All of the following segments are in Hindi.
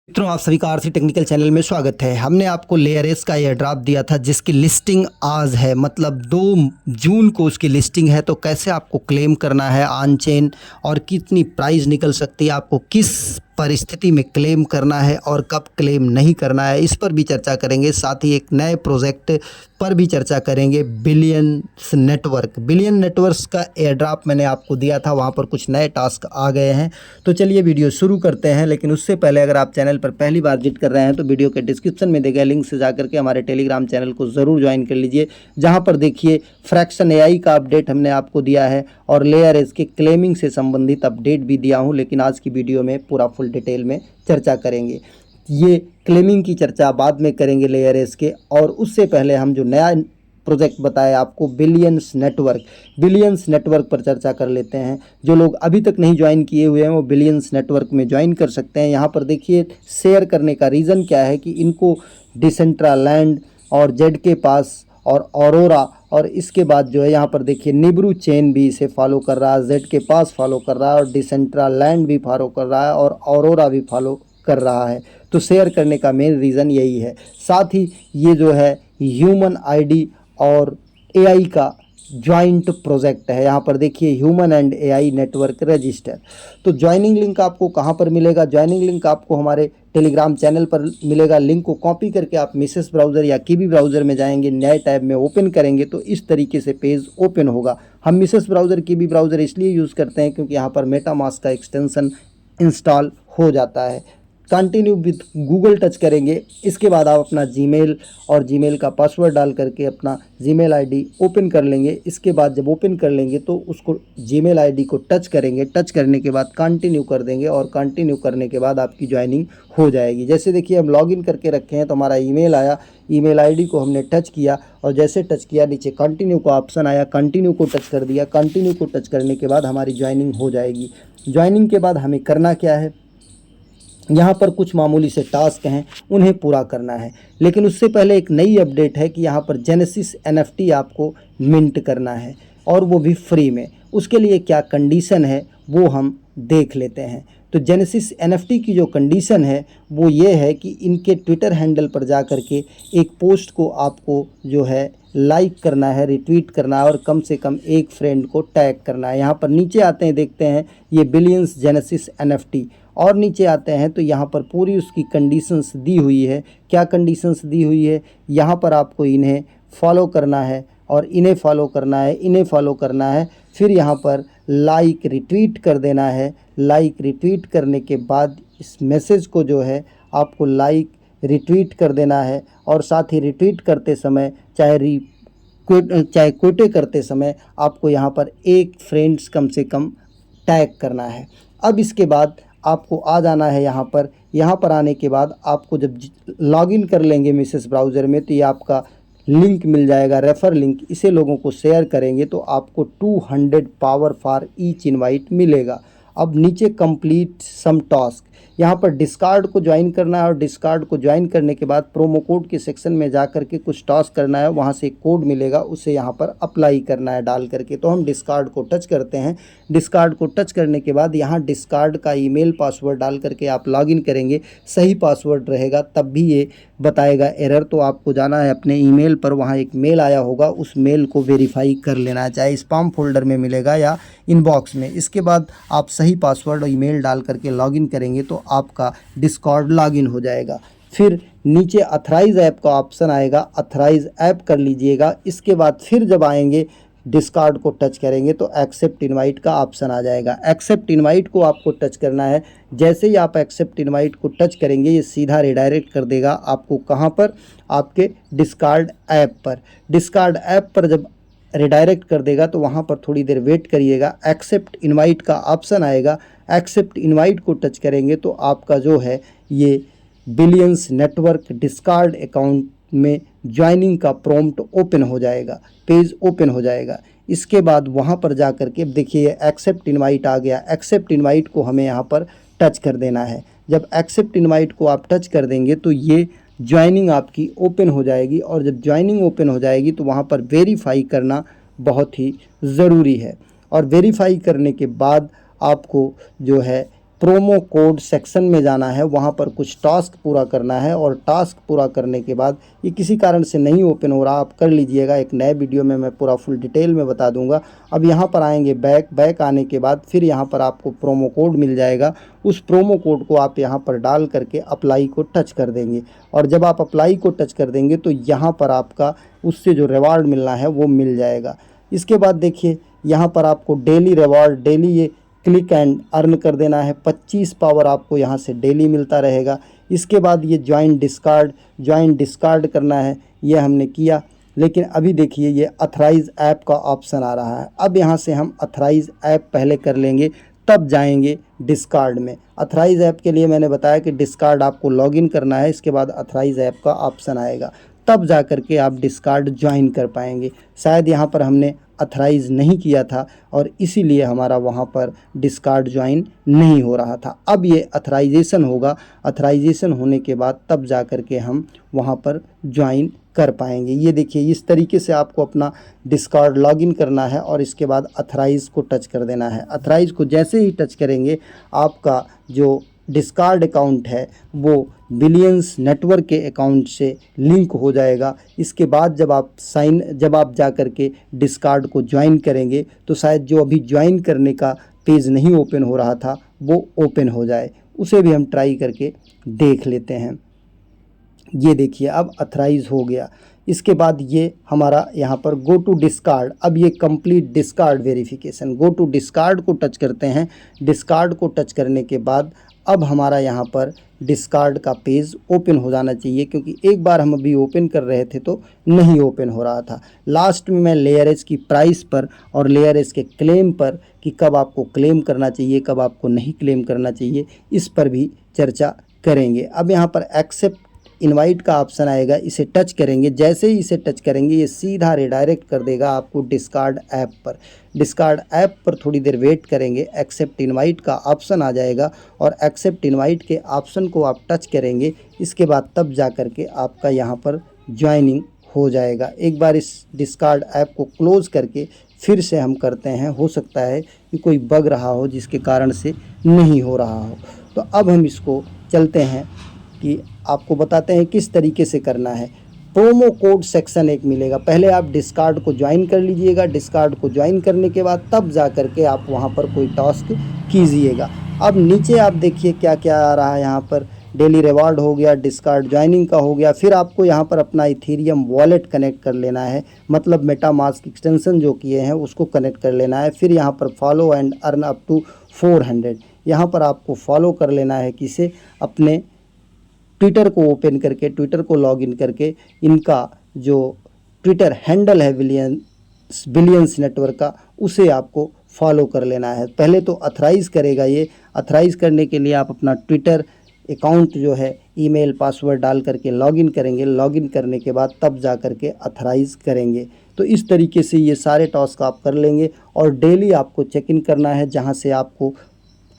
मित्रों, आप सभी का आरसी टेक्निकल चैनल में स्वागत है। हमने आपको लेयर एस का एयर ड्रॉप दिया था जिसकी लिस्टिंग आज है, मतलब 2 जून को उसकी लिस्टिंग है। तो कैसे आपको क्लेम करना है ऑन चेन और कितनी प्राइस निकल सकती है, आपको किस परिस्थिति में क्लेम करना है और कब क्लेम नहीं करना है, इस पर भी चर्चा करेंगे। साथ ही एक नए प्रोजेक्ट पर भी चर्चा करेंगे, बिलियंस नेटवर्क। बिलियन नेटवर्क्स का एयर ड्रॉप मैंने आपको दिया था, वहाँ पर कुछ नए टास्क आ गए हैं। तो चलिए वीडियो शुरू करते हैं। लेकिन उससे पहले अगर आप चैनल पर पहली बार विजिट कर रहे हैं तो वीडियो के डिस्क्रिप्शन में दिए गए लिंक से जाकर के हमारे टेलीग्राम चैनल को ज़रूर ज्वाइन कर लीजिए, जहाँ पर देखिए फ्रैक्शन एआई का अपडेट हमने आपको दिया है और लेयर एस के क्लेमिंग से संबंधित अपडेट भी दिया हूँ। लेकिन आज की वीडियो में पूरा फुल डिटेल में चर्चा करेंगे। ये क्लेमिंग की चर्चा बाद में करेंगे लेयर एस के, और उससे पहले हम जो नया प्रोजेक्ट बताया आपको बिलियंस नेटवर्क पर चर्चा कर लेते हैं। जो लोग अभी तक नहीं ज्वाइन किए हुए हैं वो बिलियंस नेटवर्क में ज्वाइन कर सकते हैं। यहाँ पर देखिए शेयर करने का रीज़न क्या है कि इनको डिसेंट्रालैंड और जेड के पास और ऑरोरा, और इसके बाद जो है यहाँ पर देखिए निब्रू चेन भी इसे फॉलो कर रहा है, जेड के पास फॉलो कर रहा है और डिसेंट्रालैंड भी फॉलो कर रहा है और ऑरोरा भी फॉलो कर रहा है। तो शेयर करने का मेन रीज़न यही है। साथ ही ये जो है ह्यूमन आईडी और एआई का जॉइंट प्रोजेक्ट है। यहाँ पर देखिए human and AI network register. तो ज्वाइनिंग लिंक आपको कहाँ पर मिलेगा? ज्वाइनिंग लिंक आपको हमारे टेलीग्राम चैनल पर मिलेगा। लिंक को कॉपी करके आप मिसेस ब्राउज़र या कीवी ब्राउज़र में जाएंगे, नए टैब में ओपन करेंगे तो इस तरीके से पेज ओपन होगा। हम मिसेस ब्राउज़र कीवी ब्राउज़र इसलिए यूज़ करते हैं क्योंकि यहाँ पर मेटामास्क का एक्सटेंशन इंस्टॉल हो जाता है। कंटिन्यू विथ गूगल टच करेंगे, इसके बाद आप अपना जीमेल और जीमेल का पासवर्ड डाल करके अपना जीमेल आईडी ओपन कर लेंगे। इसके बाद जब ओपन कर लेंगे तो उसको जीमेल आईडी को टच करेंगे। टच करने के बाद कंटिन्यू कर देंगे और कंटिन्यू करने के बाद आपकी ज्वाइनिंग हो जाएगी। जैसे देखिए हम लॉगिन करके रखे हैं तो हमारा ईमेल आया, ईमेल आईडी को हमने टच किया और जैसे टच किया नीचे कंटिन्यू का ऑप्शन आया, कंटिन्यू को टच कर दिया। कंटिन्यू को टच करने के बाद हमारी ज्वाइनिंग हो जाएगी। ज्वाइनिंग के बाद हमें करना क्या है, यहाँ पर कुछ मामूली से टास्क हैं, उन्हें पूरा करना है। लेकिन उससे पहले एक नई अपडेट है कि यहाँ पर जेनेसिस एनएफटी आपको मिंट करना है और वो भी फ्री में। उसके लिए क्या कंडीशन है वो हम देख लेते हैं। तो जेनेसिस एनएफटी की जो कंडीशन है वो ये है कि इनके ट्विटर हैंडल पर जा कर के एक पोस्ट को आपको जो है लाइक करना है, रिट्वीट करना है और कम से कम एक फ्रेंड को टैग करना है। यहाँ पर नीचे आते हैं, देखते हैं ये बिलियंस जेनेसिस एनएफटी, और नीचे आते हैं तो यहाँ पर पूरी उसकी कंडीशंस दी हुई है। क्या कंडीशंस दी हुई है? यहाँ पर आपको इन्हें फॉलो करना है और इन्हें फॉलो करना है, इन्हें फॉलो करना है, फिर यहाँ पर लाइक रिट्वीट कर देना है। लाइक रिट्वीट करने के बाद इस मैसेज को जो है आपको लाइक रिट्वीट कर देना है और साथ ही रिट्वीट करते समय चाहे क्विटे करते समय आपको यहाँ पर एक फ्रेंड्स कम से कम टैग करना है। अब इसके बाद आपको आ जाना है यहाँ पर। यहाँ पर आने के बाद आपको जब लॉगिन कर लेंगे मिसेस ब्राउज़र में तो ये आपका लिंक मिल जाएगा, रेफ़र लिंक। इसे लोगों को शेयर करेंगे तो आपको 200 पावर फॉर ईच इनवाइट मिलेगा। अब नीचे कंप्लीट सम टास्क, यहाँ पर डिस्कार्ड को ज्वाइन करना है और डिस्कार्ड को ज्वाइन करने के बाद प्रोमो कोड के सेक्शन में जा कर के कुछ टास्क करना है। वहाँ से एक कोड मिलेगा, उसे यहाँ पर अप्लाई करना है डाल करके। तो हम डिस्कार्ड को टच करते हैं। डिस्कार्ड को टच करने के बाद यहाँ डिस्कार्ड का ईमेल पासवर्ड डाल करके आप लॉगिन करेंगे। सही पासवर्ड रहेगा तब भी ये बताएगा एरर, तो आपको जाना है अपने ईमेल पर। वहाँ एक मेल आया होगा, उस मेल को वेरीफाई कर लेना है, चाहे स्पैम फोल्डर में मिलेगा या इनबॉक्स में। इसके बाद आप सही पासवर्ड और ईमेल डाल करके लॉगिन करेंगे तो आपका डिस्कॉर्ड लॉगिन हो जाएगा। फिर नीचे अथराइज ऐप का ऑप्शन आएगा, अथराइज ऐप कर लीजिएगा। इसके बाद फिर जब आएंगे डिस्कार्ड को टच करेंगे तो एक्सेप्ट इनवाइट का ऑप्शन आ जाएगा। एक्सेप्ट इनवाइट को आपको टच करना है। जैसे ही आप एक्सेप्ट इनवाइट को टच करेंगे ये सीधा रिडायरेक्ट कर देगा आपको कहाँ पर, आपके डिस्कार्ड ऐप पर। डिस्कार्ड ऐप पर जब रिडायरेक्ट कर देगा तो वहाँ पर थोड़ी देर वेट करिएगा। एक्सेप्ट इनवाइट का ऑप्शन आएगा, एक्सेप्ट इनवाइट को टच करेंगे तो आपका जो है ये बिलियंस नेटवर्क डिस्कार्ड अकाउंट में ज्वाइनिंग का प्रॉम्प्ट ओपन हो जाएगा, पेज ओपन हो जाएगा। इसके बाद वहाँ पर जा कर के देखिए एक्सेप्ट इनवाइट आ गया। एक्सेप्ट इनवाइट को हमें यहाँ पर टच कर देना है। जब एक्सेप्ट इनवाइट को आप टच कर देंगे तो ये ज्वाइनिंग आपकी ओपन हो जाएगी और जब ज्वाइनिंग ओपन हो जाएगी तो वहाँ पर वेरीफाई करना बहुत ही ज़रूरी है। और वेरीफाई करने के बाद आपको जो है प्रोमो कोड सेक्शन में जाना है, वहाँ पर कुछ टास्क पूरा करना है और टास्क पूरा करने के बाद ये किसी कारण से नहीं ओपन हो रहा, आप कर लीजिएगा। एक नए वीडियो में मैं पूरा फुल डिटेल में बता दूंगा। अब यहाँ पर आएंगे बैक आने के बाद फिर यहाँ पर आपको प्रोमो कोड मिल जाएगा। उस प्रोमो कोड को आप यहाँ पर डाल करके अप्लाई को टच कर देंगे और जब आप अप्लाई को टच कर देंगे तो यहाँ पर आपका उससे जो रिवार्ड मिलना है वो मिल जाएगा। इसके बाद देखिए यहाँ पर आपको डेली रिवार्ड, डेली ये क्लिक एंड अर्न कर देना है। 25 पावर आपको यहाँ से डेली मिलता रहेगा। इसके बाद ये ज्वाइन डिस्कार्ड करना है, ये हमने किया। लेकिन अभी देखिए ये अथराइज ऐप का ऑप्शन आ रहा है। अब यहाँ से हम अथराइज ऐप पहले कर लेंगे, तब जाएंगे डिस्कार्ड में। अथराइज ऐप के लिए मैंने बताया कि डिस्कार्ड आपको लॉगिन करना है, इसके बाद अथराइज ऐप का ऑप्शन आएगा, तब जा कर के आप डिस्कार्ड ज्वाइन कर पाएंगे। शायद यहाँ पर हमने अथराइज़ नहीं किया था और इसीलिए हमारा वहाँ पर डिस्कार्ड ज्वाइन नहीं हो रहा था। अब ये अथराइजेशन होगा, अथराइजेशन होने के बाद तब जा कर के हम वहाँ पर ज्वाइन कर पाएंगे। ये देखिए इस तरीके से आपको अपना डिस्कार्ड लॉगिन करना है और इसके बाद अथराइज़ को टच कर देना है। अथराइज़ को जैसे ही टच करेंगे आपका जो डिस्कार्ड अकाउंट है वो बिलियंस नेटवर्क के अकाउंट से लिंक हो जाएगा। इसके बाद जब आप जा कर के डिस्कार्ड को ज्वाइन करेंगे तो शायद जो अभी ज्वाइन करने का पेज नहीं ओपन हो रहा था वो ओपन हो जाए, उसे भी हम ट्राई करके देख लेते हैं। ये देखिए अब अथराइज हो गया। इसके बाद ये हमारा यहाँ पर गो टू डिस्कार्ड, अब ये complete Discord verification, go to Discord को टच करते हैं। डिस्कार्ड को टच करने के बाद अब हमारा यहाँ पर डिस्कार्ड का पेज ओपन हो जाना चाहिए, क्योंकि एक बार हम अभी ओपन कर रहे थे तो नहीं ओपन हो रहा था। लास्ट में मैं लेयर एज की प्राइस पर और लेयर एज के क्लेम पर कि कब आपको क्लेम करना चाहिए, कब आपको नहीं क्लेम करना चाहिए, इस पर भी चर्चा करेंगे। अब यहाँ पर एक्सेप्ट इनवाइट का ऑप्शन आएगा, इसे टच करेंगे। जैसे ही इसे टच करेंगे ये सीधा रिडायरेक्ट कर देगा आपको डिस्कार्ड ऐप पर। डिस्कार्ड ऐप पर थोड़ी देर वेट करेंगे, एक्सेप्ट इनवाइट का ऑप्शन आ जाएगा और एक्सेप्ट इनवाइट के ऑप्शन को आप टच करेंगे। इसके बाद तब जा कर के आपका यहाँ पर ज्वाइनिंग हो जाएगा। एक बार इस डिस्कार्ड ऐप को क्लोज़ करके फिर से हम करते हैं, हो सकता है कि कोई बग रहा हो जिसके कारण से नहीं हो रहा हो। तो अब हम इसको चलते हैं कि आपको बताते हैं किस तरीके से करना है। प्रोमो कोड सेक्शन एक मिलेगा, पहले आप डिस्कार्ड को ज्वाइन कर लीजिएगा। डिस्कार्ड को ज्वाइन करने के बाद तब जा कर के आप वहां पर कोई टास्क कीजिएगा। अब नीचे आप देखिए क्या क्या आ रहा है, यहाँ पर डेली रिवार्ड हो गया, डिस्कार्ड ज्वाइनिंग का हो गया। फिर आपको यहाँ पर अपना इथेरियम वॉलेट कनेक्ट कर लेना है, मतलब मेटामास्क एक्सटेंशन जो किए हैं उसको कनेक्ट कर लेना है। फिर यहाँ पर follow and earn up to 400, यहाँ पर आपको फॉलो कर लेना है किसे, अपने ट्विटर को ओपन करके, ट्विटर को लॉगिन करके इनका जो ट्विटर हैंडल है बिलियंस नेटवर्क का, उसे आपको फॉलो कर लेना है। पहले तो अथराइज़ करेगा ये, अथराइज़ करने के लिए आप अपना ट्विटर अकाउंट जो है ईमेल पासवर्ड डाल करके लॉगिन करेंगे। लॉगिन करने के बाद तब जा करके अथराइज़ करेंगे। तो इस तरीके से ये सारे टास्क आप कर लेंगे और डेली आपको चेक इन करना है, जहाँ से आपको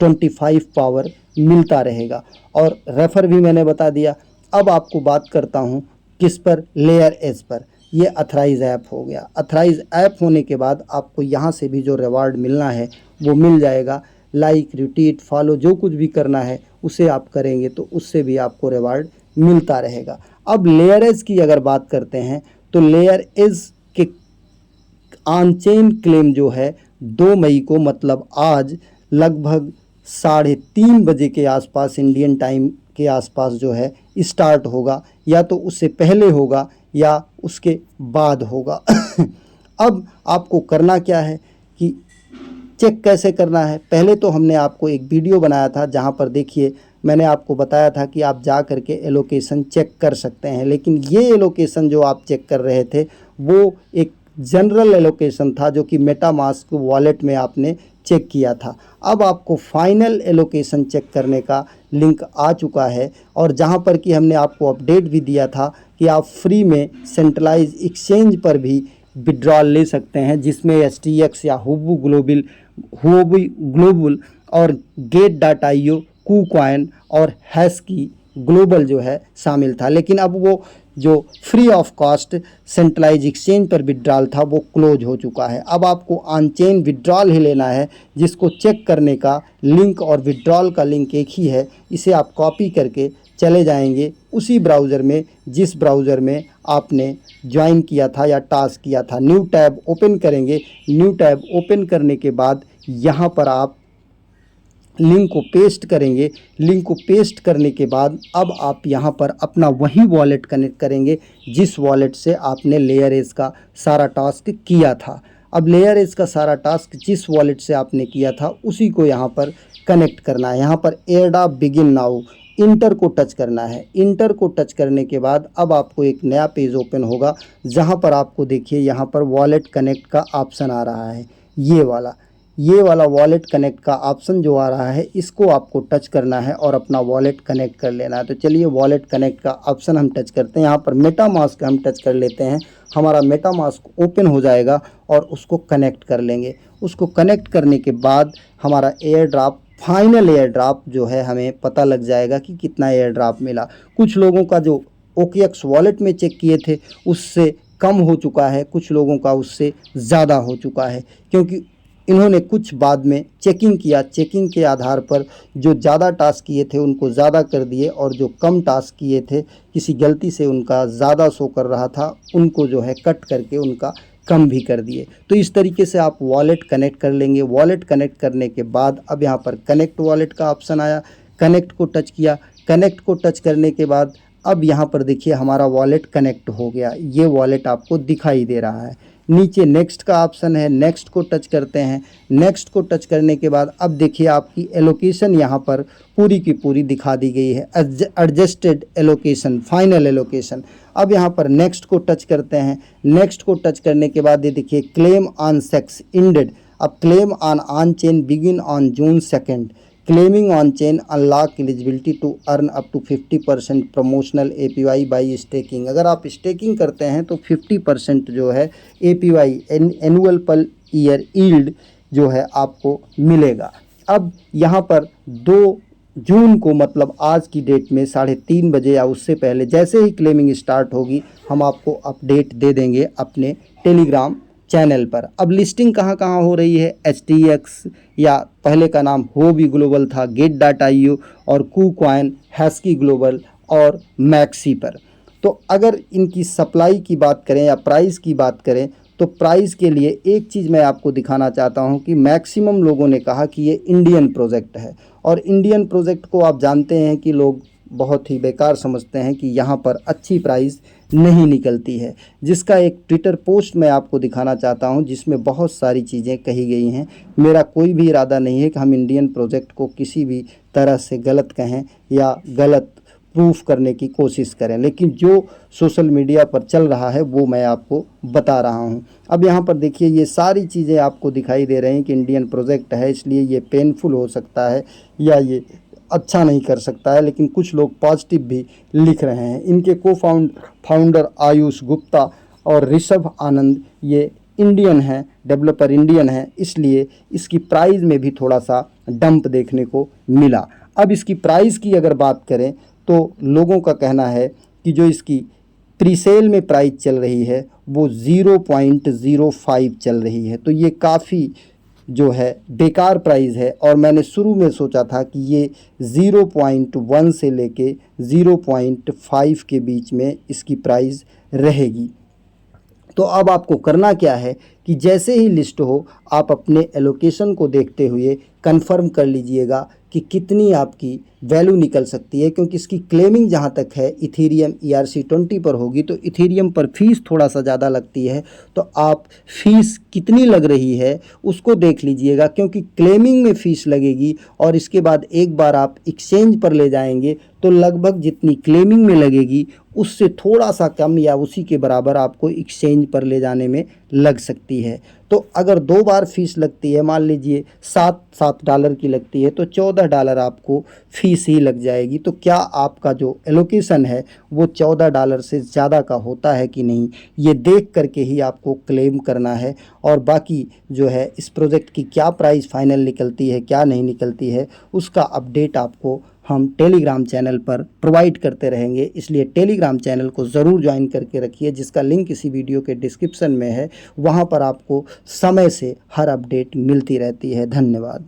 25 पावर मिलता रहेगा। और रेफ़र भी मैंने बता दिया। अब आपको बात करता हूँ किस पर, लेयर एज पर। ये अथराइज ऐप हो गया। अथराइज ऐप होने के बाद आपको यहाँ से भी जो रिवार्ड मिलना है वो मिल जाएगा। लाइक, रिट्वीट, फॉलो जो कुछ भी करना है उसे आप करेंगे तो उससे भी आपको रिवार्ड मिलता रहेगा। अब लेयर एज की अगर बात करते हैं तो लेयर एज के ऑन चेन क्लेम जो है 2 मई को, मतलब आज लगभग 3:30 बजे के आसपास, इंडियन टाइम के आसपास जो है स्टार्ट होगा, या तो उससे पहले होगा या उसके बाद होगा। अब आपको करना क्या है कि चेक कैसे करना है। पहले तो हमने आपको एक वीडियो बनाया था जहां पर देखिए मैंने आपको बताया था कि आप जा करके एलोकेशन चेक कर सकते हैं, लेकिन ये एलोकेशन जो आप चेक कर रहे थे वो एक जनरल एलोकेशन था जो कि मेटामास्क वॉलेट में आपने चेक किया था। अब आपको फाइनल एलोकेशन चेक करने का लिंक आ चुका है और जहां पर कि हमने आपको अपडेट भी दिया था कि आप फ्री में सेंट्रलाइज एक्सचेंज पर भी विड्रॉल ले सकते हैं, जिसमें STX या हुबु ग्लोबल और Get.io, KuCoin और हैश की ग्लोबल जो है शामिल था। लेकिन अब वो जो free of cost centralize exchange पर विड्रॉल था वो क्लोज हो चुका है। अब आपको ऑन चेन विड्रॉल ही लेना है, जिसको चेक करने का लिंक और विड्रॉल का लिंक एक ही है। इसे आप कॉपी करके चले जाएंगे उसी ब्राउज़र में जिस ब्राउज़र में आपने ज्वाइन किया था या टास्क किया था। न्यू टैब ओपन करेंगे। न्यू टैब ओपन करने के बाद यहाँ पर आप लिंक को पेस्ट करेंगे। लिंक को पेस्ट करने के बाद अब आप यहाँ पर अपना वही वॉलेट कनेक्ट करेंगे जिस वॉलेट से आपने लेयर एज का सारा टास्क किया था। अब लेयर एज का सारा टास्क जिस वॉलेट से आपने किया था उसी को यहाँ पर कनेक्ट करना है। यहाँ पर एयरड्रॉप बिगिन नाउ इंटर को टच करना है। इंटर को टच करने के बाद अब आपको एक नया पेज ओपन होगा, जहाँ पर आपको देखिए यहाँ पर वॉलेट कनेक्ट का ऑप्शन आ रहा है। ये वाला वॉलेट कनेक्ट का ऑप्शन जो आ रहा है इसको आपको टच करना है और अपना वॉलेट कनेक्ट कर लेना है। तो चलिए वॉलेट कनेक्ट का ऑप्शन हम टच करते हैं। यहाँ पर मेटामास्क हम टच कर लेते हैं। हमारा मेटामास्क ओपन हो जाएगा और उसको कनेक्ट कर लेंगे। उसको कनेक्ट करने के बाद हमारा air drop, final air drop जो है हमें पता लग जाएगा कि कितना एयर ड्रॉप मिला। कुछ लोगों का जो OKX वॉलेट में चेक किए थे उससे कम हो चुका है, कुछ लोगों का उससे ज़्यादा हो चुका है, क्योंकि इन्होंने कुछ बाद में चेकिंग किया। चेकिंग के आधार पर जो ज़्यादा टास्क किए थे उनको ज़्यादा कर दिए और जो कम टास्क किए थे, किसी गलती से उनका ज़्यादा शो कर रहा था, उनको जो है कट करके उनका कम भी कर दिए। तो इस तरीके से आप वॉलेट कनेक्ट कर लेंगे। वॉलेट कनेक्ट करने के बाद अब यहाँ पर कनेक्ट वॉलेट का ऑप्शन आया, कनेक्ट को टच किया। कनेक्ट को टच करने के बाद अब यहाँ पर देखिए हमारा वॉलेट कनेक्ट हो गया। ये वॉलेट आपको दिखाई दे रहा है। नीचे नेक्स्ट का ऑप्शन है, नेक्स्ट को टच करते हैं। नेक्स्ट को टच करने के बाद अब देखिए आपकी एलोकेशन यहाँ पर पूरी की पूरी दिखा दी गई है, एडजस्टेड एलोकेशन, फाइनल एलोकेशन। अब यहाँ पर नेक्स्ट को टच करते हैं। नेक्स्ट को टच करने के बाद ये देखिए क्लेम ऑन सेक्स इंडेड। अब claim on chain begin on June 2। Claiming on chain unlock eligibility to earn up to 50% promotional APY by staking. अगर आप स्टेकिंग करते हैं तो 50% जो है APY annual per year yield जो है आपको मिलेगा। अब यहाँ पर 2 जून को मतलब आज की डेट में 3:30 बजे या उससे पहले जैसे ही क्लेमिंग स्टार्ट होगी हम आपको अपडेट दे देंगे अपने टेलीग्राम चैनल पर। अब लिस्टिंग कहाँ कहाँ हो रही है, HTX या पहले का नाम होबी ग्लोबल था, Get.io और KuCoin, हैस्की ग्लोबल और मैक्सी पर। तो अगर इनकी सप्लाई की बात करें या प्राइस की बात करें तो प्राइस के लिए एक चीज़ मैं आपको दिखाना चाहता हूं कि मैक्सिमम लोगों ने कहा कि ये इंडियन प्रोजेक्ट है, और इंडियन प्रोजेक्ट को आप जानते हैं कि लोग बहुत ही बेकार समझते हैं कि यहाँ पर अच्छी प्राइस नहीं निकलती है। जिसका एक ट्विटर पोस्ट मैं आपको दिखाना चाहता हूँ जिसमें बहुत सारी चीज़ें कही गई हैं। मेरा कोई भी इरादा नहीं है कि हम इंडियन प्रोजेक्ट को किसी भी तरह से गलत कहें या गलत प्रूफ करने की कोशिश करें, लेकिन जो सोशल मीडिया पर चल रहा है वो मैं आपको बता रहा हूं। अब यहाँ पर देखिए ये सारी चीज़ें आपको दिखाई दे रही हैं कि इंडियन प्रोजेक्ट है, इसलिए ये पेनफुल हो सकता है या ये अच्छा नहीं कर सकता है, लेकिन कुछ लोग पॉजिटिव भी लिख रहे हैं। इनके फाउंडर आयुष गुप्ता और ऋषभ आनंद ये इंडियन हैं, डेवलपर इंडियन हैं, इसलिए इसकी प्राइस में भी थोड़ा सा डंप देखने को मिला। अब इसकी प्राइस की अगर बात करें तो लोगों का कहना है कि जो इसकी प्रीसेल में प्राइस चल रही है वो 0.05 चल रही है। तो ये काफ़ी जो है बेकार प्राइस है, और मैंने शुरू में सोचा था कि ये 0.1 से लेके 0.5 के बीच में इसकी प्राइस रहेगी। तो अब आपको करना क्या है कि जैसे ही लिस्ट हो आप अपने एलोकेशन को देखते हुए कंफर्म कर लीजिएगा कि कितनी आपकी वैल्यू निकल सकती है, क्योंकि इसकी क्लेमिंग जहाँ तक है इथेरियम ERC20 पर होगी। तो इथेरियम पर फीस थोड़ा सा ज़्यादा लगती है, तो आप फीस कितनी लग रही है उसको देख लीजिएगा, क्योंकि क्लेमिंग में फ़ीस लगेगी और इसके बाद एक बार आप एक्सचेंज पर ले जाएंगे तो लगभग जितनी क्लेमिंग में लगेगी उससे थोड़ा सा कम या उसी के बराबर आपको एक्सचेंज पर ले जाने में लग सकती है। तो अगर 2 बार फीस लगती है, मान लीजिए $7 की लगती है, तो $14 आपको फीस ही लग जाएगी। तो क्या आपका जो एलोकेशन है वो $14 से ज़्यादा का होता है कि नहीं, ये देख करके ही आपको क्लेम करना है। और बाकी जो है इस प्रोजेक्ट की क्या प्राइस फाइनल निकलती है, क्या नहीं निकलती है, उसका अपडेट आपको हम टेलीग्राम चैनल पर प्रोवाइड करते रहेंगे, इसलिए टेलीग्राम चैनल को ज़रूर ज्वाइन करके रखिए, जिसका लिंक इसी वीडियो के डिस्क्रिप्शन में है। वहाँ पर आपको समय से हर अपडेट मिलती रहती है। धन्यवाद।